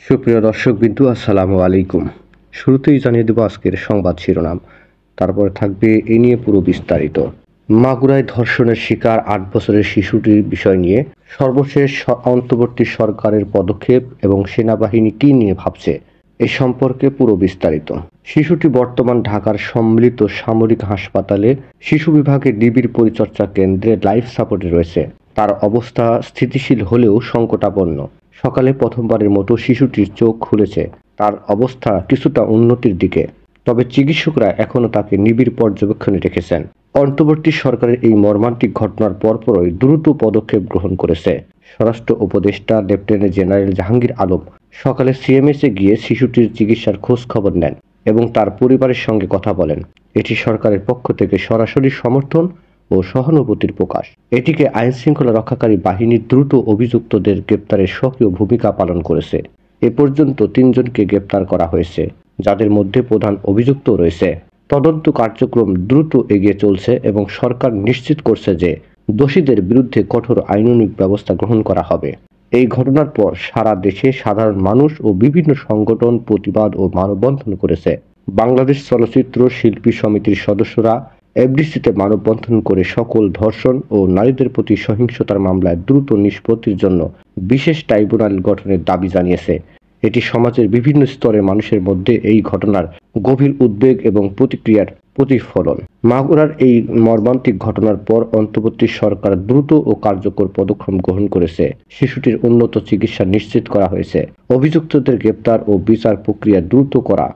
সুপ্রিয় দর্শকবিন্দু, আসসালামু আলাইকুম। শুরুতেই জানিয়ে দেব আজকের সংবাদ শিরোনাম, তারপরে থাকবে এ নিয়ে পুরো বিস্তারিত। মাগুরায় ধর্ষণের শিকার ৮ বছরের শিশুটির বিষয় নিয়ে সর্বশেষ অন্তর্বর্তী সরকারের পদক্ষেপ এবং সেনাবাহিনী কী নিয়ে ভাবছে এ সম্পর্কে পুরো বিস্তারিত। শিশুটি বর্তমান ঢাকার সম্মিলিত সামরিক হাসপাতালে শিশু বিভাগের নিবিড় পরিচর্যা কেন্দ্রে লাইফ সাপোর্টে রয়েছে। তার অবস্থা স্থিতিশীল হলেও সংকটাপন্ন। সকালে প্রথমবারের মতো শিশুটির চোখ খুলেছে। তার অবস্থা কিছুটা উন্নতির দিকে, তবে চিকিৎসকরা এখনও তাকে নিবিড় পর্যবেক্ষণে রেখেছেন। অন্তর্বর্তী সরকারের এই মর্মান্তিক ঘটনার পরপরই দ্রুত পদক্ষেপ গ্রহণ করেছে স্বরাষ্ট্র উপদেষ্টা লেফটেন্যান্ট জেনারেল জাহাঙ্গীর আলম। সকালে সিএমএসে গিয়ে শিশুটির চিকিৎসার খোঁজ খবর নেন এবং তার পরিবারের সঙ্গে কথা বলেন। এটি সরকারের পক্ষ থেকে সরাসরি সমর্থন ও সহানুভূতির প্রকাশ। এটিকে আইন শৃঙ্খলা রক্ষাকারী বাহিনী দ্রুত অভিযুক্তদের গ্রেপ্তারে সক্রিয় ভূমিকা পালন করেছে। এ পর্যন্ত ৩ জনকে গ্রেপ্তার করা হয়েছে, যাদের মধ্যে প্রধান অভিযুক্ত রয়েছে। তদন্ত কার্যক্রম দ্রুত এগিয়ে চলছে এবং সরকার নিশ্চিত করছে যে দোষীদের বিরুদ্ধে কঠোর আইনানুগ ব্যবস্থা গ্রহণ করা হবে। এই ঘটনার পর সারা দেশে সাধারণ মানুষ ও বিভিন্ন সংগঠন প্রতিবাদ ও মানববন্ধন করেছে। বাংলাদেশ চলচ্চিত্র শিল্পী সমিতির সদস্যরা এফডিসিতে মানববন্ধন করে সকল ধর্ষণ ও নারীদের প্রতি সহিংসতার মামলায় দ্রুত নিষ্পত্তির জন্য বিশেষ ট্রাইব্যুনাল গঠনের দাবি জানিয়েছে। এটি সমাজের বিভিন্ন স্তরের মানুষের মধ্যে এই ঘটনার গভীর উদ্বেগ এবং প্রতিক্রিয়ার প্রতিফলন। মাগুরার এই মর্মান্তিক ঘটনার পর অন্তর্বর্তী সরকার দ্রুত ও কার্যকর পদক্ষেপ গ্রহণ করেছে। শিশুটির উন্নত চিকিৎসা নিশ্চিত করা হয়েছে। অভিযুক্তদের গ্রেপ্তার ও বিচার প্রক্রিয়া দ্রুত করা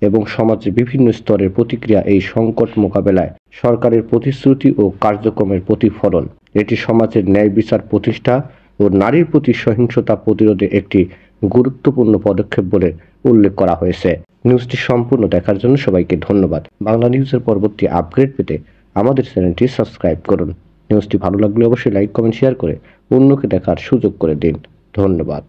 এবং সমাজের বিভিন্ন স্তরের প্রতিক্রিয়া এই সংকট মোকাবেলায় সরকারের প্রতিশ্রুতি ও কার্যক্রমের প্রতিফলন। এটি সমাজের ন্যায় বিচার প্রতিষ্ঠা ও নারীর প্রতি সহিংসতা প্রতিরোধে একটি গুরুত্বপূর্ণ পদক্ষেপ বলে উল্লেখ করা হয়েছে। নিউজটি সম্পূর্ণ দেখার জন্য সবাইকে ধন্যবাদ। বাংলা নিউজের পরবর্তী আপডেট পেতে আমাদের চ্যানেলটি সাবস্ক্রাইব করুন। নিউজটি ভালো লাগলে অবশ্যই লাইক, কমেন্ট, শেয়ার করে অন্যকে দেখার সুযোগ করে দিন। ধন্যবাদ।